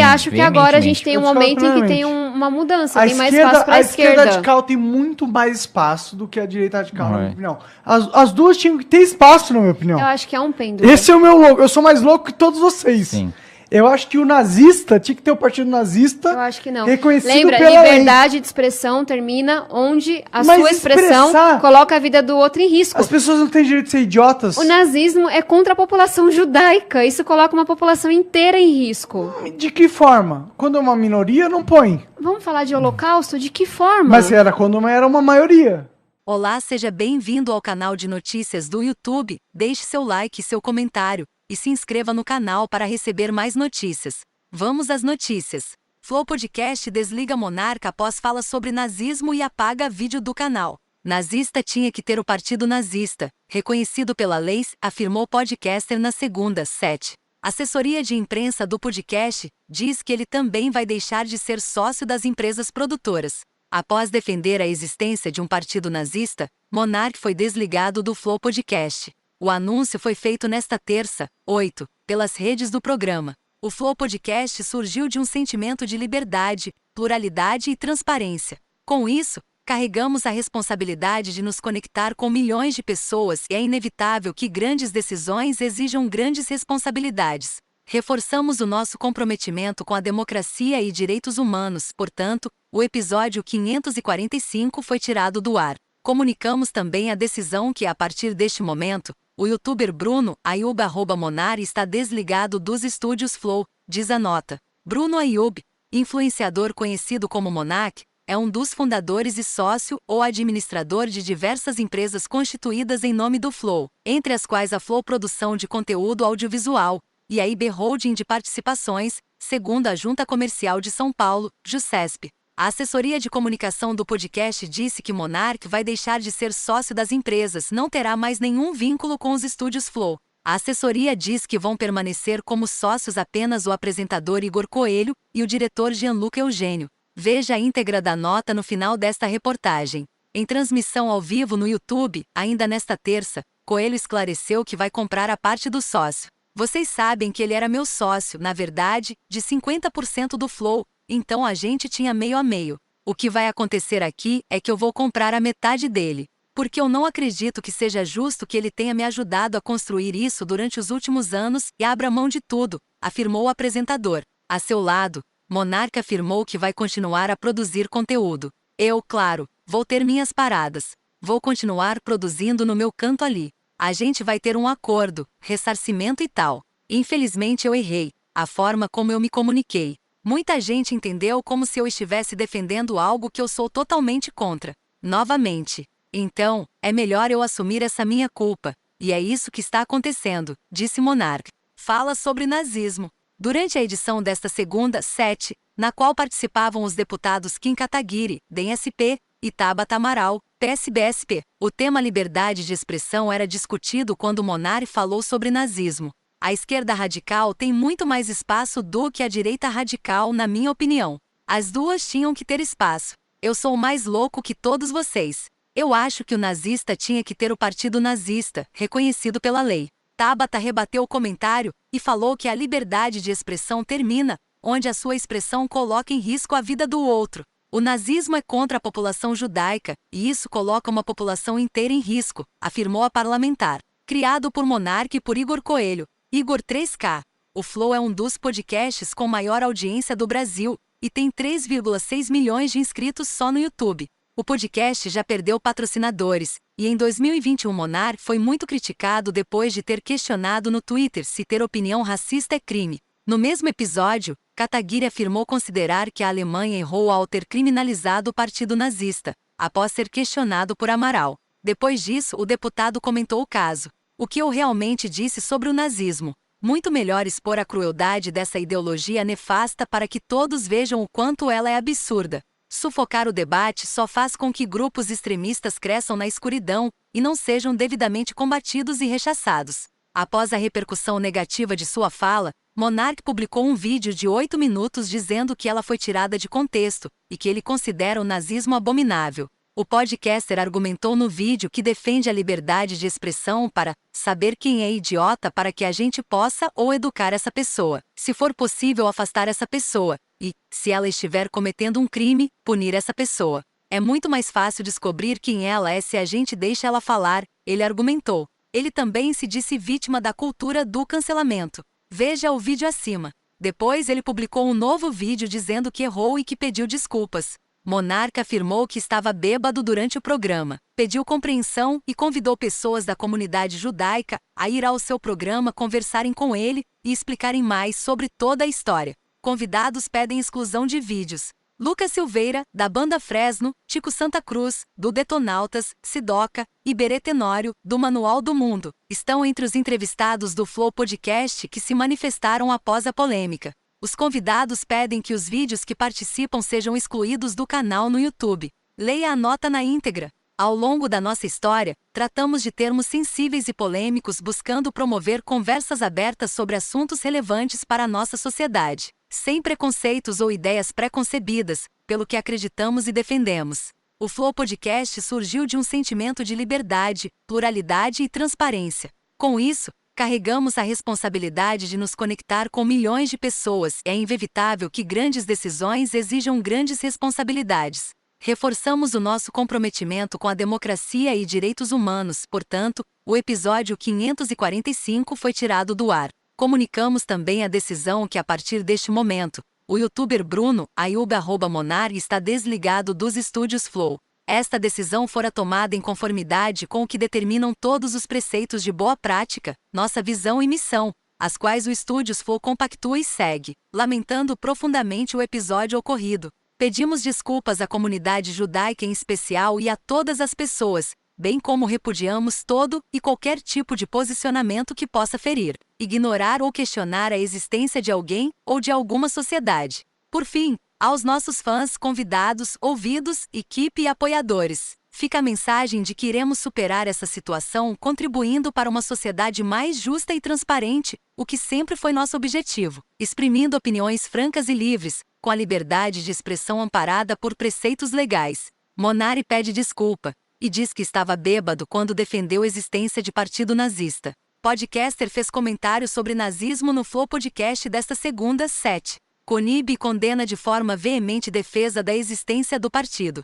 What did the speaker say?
acho que agora a gente tem um momento em que tem uma mudança, tem mais espaço para a esquerda radical tem muito mais espaço do que a direita radical, na minha opinião. As duas tinham que ter espaço, na minha opinião. Eu acho que é um pêndulo. Esse é o meu louco. Eu sou mais louco que todos vocês. Sim. Eu acho que o nazista tinha que ter o partido nazista. Eu acho que não. Reconhecido Lembra, pela liberdade de expressão termina onde a sua expressão coloca a vida do outro em risco. As pessoas não têm direito de ser idiotas. O nazismo é contra a população judaica. Isso coloca uma população inteira em risco. De que forma? Quando é uma minoria, não põe. Vamos falar de holocausto? De que forma? Mas era quando era uma maioria. Olá, seja bem-vindo ao canal de notícias do YouTube. Deixe seu like e seu comentário. E se inscreva no canal para receber mais notícias. Vamos às notícias. Flow Podcast desliga Monarca após fala sobre nazismo e apaga vídeo do canal. Nazista tinha que ter o partido nazista, reconhecido pela lei, afirmou podcaster na segunda, 7. Assessoria de imprensa do podcast diz que ele também vai deixar de ser sócio das empresas produtoras. Após defender a existência de um partido nazista, Monark foi desligado do Flow Podcast. O anúncio foi feito nesta terça, 8, pelas redes do programa. O Flow Podcast surgiu de um sentimento de liberdade, pluralidade e transparência. Com isso, carregamos a responsabilidade de nos conectar com milhões de pessoas e é inevitável que grandes decisões exijam grandes responsabilidades. Reforçamos o nosso comprometimento com a democracia e direitos humanos, portanto, o episódio 545 foi tirado do ar. Comunicamos também a decisão que, a partir deste momento, o youtuber Bruno Ayub @Monar está desligado dos estúdios Flow, diz a nota. Bruno Ayub, influenciador conhecido como Monark, é um dos fundadores e sócio ou administrador de diversas empresas constituídas em nome do Flow, entre as quais a Flow Produção de Conteúdo Audiovisual e a IB Holding de Participações, segundo a Junta Comercial de São Paulo, JUSESP. A assessoria de comunicação do podcast disse que Monark vai deixar de ser sócio das empresas, não terá mais nenhum vínculo com os estúdios Flow. A assessoria diz que vão permanecer como sócios apenas o apresentador Igor Coelho e o diretor Gianluca Eugênio. Veja a íntegra da nota no final desta reportagem. Em transmissão ao vivo no YouTube, ainda nesta terça, Coelho esclareceu que vai comprar a parte do sócio. Vocês sabem que ele era meu sócio, na verdade, de 50% do Flow. Então a gente tinha meio a meio. O que vai acontecer aqui é que eu vou comprar a metade dele. Porque eu não acredito que seja justo que ele tenha me ajudado a construir isso durante os últimos anos e abra mão de tudo, afirmou o apresentador. A seu lado, Monark afirmou que vai continuar a produzir conteúdo. Eu, claro, vou ter minhas paradas. Vou continuar produzindo no meu canto ali. A gente vai ter um acordo, ressarcimento e tal. Infelizmente eu errei, a forma como eu me comuniquei. Muita gente entendeu como se eu estivesse defendendo algo que eu sou totalmente contra. Novamente. Então, é melhor eu assumir essa minha culpa. E é isso que está acontecendo, disse Monark. Fala sobre nazismo. Durante a edição desta segunda, 7, na qual participavam os deputados Kim Kataguiri, DEM-SP, e Tabata Amaral, PSB-SP, o tema liberdade de expressão era discutido quando Monark falou sobre nazismo. A esquerda radical tem muito mais espaço do que a direita radical, na minha opinião. As duas tinham que ter espaço. Eu sou mais louco que todos vocês. Eu acho que o nazista tinha que ter o partido nazista, reconhecido pela lei. Tabata rebateu o comentário e falou que a liberdade de expressão termina onde a sua expressão coloca em risco a vida do outro. O nazismo é contra a população judaica e isso coloca uma população inteira em risco, afirmou a parlamentar. Criado por Monark e por Igor Coelho. Igor 3K. O Flow é um dos podcasts com maior audiência do Brasil e tem 3,6 milhões de inscritos só no YouTube. O podcast já perdeu patrocinadores e em 2021 Monark foi muito criticado depois de ter questionado no Twitter se ter opinião racista é crime. No mesmo episódio, Kataguiri afirmou considerar que a Alemanha errou ao ter criminalizado o partido nazista, após ser questionado por Amaral. Depois disso, o deputado comentou o caso. O que eu realmente disse sobre o nazismo? Muito melhor expor a crueldade dessa ideologia nefasta para que todos vejam o quanto ela é absurda. Sufocar o debate só faz com que grupos extremistas cresçam na escuridão e não sejam devidamente combatidos e rechaçados. Após a repercussão negativa de sua fala, Monark publicou um vídeo de 8 minutos dizendo que ela foi tirada de contexto e que ele considera o nazismo abominável. O podcaster argumentou no vídeo que defende a liberdade de expressão para saber quem é idiota para que a gente possa ou educar essa pessoa, se for possível afastar essa pessoa, e, se ela estiver cometendo um crime, punir essa pessoa. É muito mais fácil descobrir quem ela é se a gente deixa ela falar, ele argumentou. Ele também se disse vítima da cultura do cancelamento. Veja o vídeo acima. Depois ele publicou um novo vídeo dizendo que errou e que pediu desculpas. Monarca afirmou que estava bêbado durante o programa, pediu compreensão e convidou pessoas da comunidade judaica a ir ao seu programa conversarem com ele e explicarem mais sobre toda a história. Convidados pedem exclusão de vídeos. Lucas Silveira, da banda Fresno, Tico Santa Cruz, do Detonautas, Sidoca e Berê Tenório, do Manual do Mundo, estão entre os entrevistados do Flow Podcast que se manifestaram após a polêmica. Os convidados pedem que os vídeos que participam sejam excluídos do canal no YouTube. Leia a nota na íntegra. Ao longo da nossa história, tratamos de termos sensíveis e polêmicos buscando promover conversas abertas sobre assuntos relevantes para a nossa sociedade, sem preconceitos ou ideias pré-concebidas, pelo que acreditamos e defendemos. O Flow Podcast surgiu de um sentimento de liberdade, pluralidade e transparência. Com isso, carregamos a responsabilidade de nos conectar com milhões de pessoas. É inevitável que grandes decisões exijam grandes responsabilidades. Reforçamos o nosso comprometimento com a democracia e direitos humanos, portanto, o episódio 545 foi tirado do ar. Comunicamos também a decisão que, a partir deste momento, o youtuber Bruno Ayub@Monar está desligado dos estúdios Flow. Esta decisão fora tomada em conformidade com o que determinam todos os preceitos de boa prática, nossa visão e missão, as quais o Estúdios Flow compactua e segue. Lamentando profundamente o episódio ocorrido, pedimos desculpas à comunidade judaica em especial e a todas as pessoas, bem como repudiamos todo e qualquer tipo de posicionamento que possa ferir, ignorar ou questionar a existência de alguém ou de alguma sociedade. Por fim, aos nossos fãs, convidados, ouvidos, equipe e apoiadores, fica a mensagem de que iremos superar essa situação contribuindo para uma sociedade mais justa e transparente, o que sempre foi nosso objetivo, exprimindo opiniões francas e livres, com a liberdade de expressão amparada por preceitos legais. Monari pede desculpa e diz que estava bêbado quando defendeu a existência de partido nazista. Podcaster fez comentários sobre nazismo no Flow Podcast desta segunda, 7. Conib condena de forma veemente defesa da existência do partido.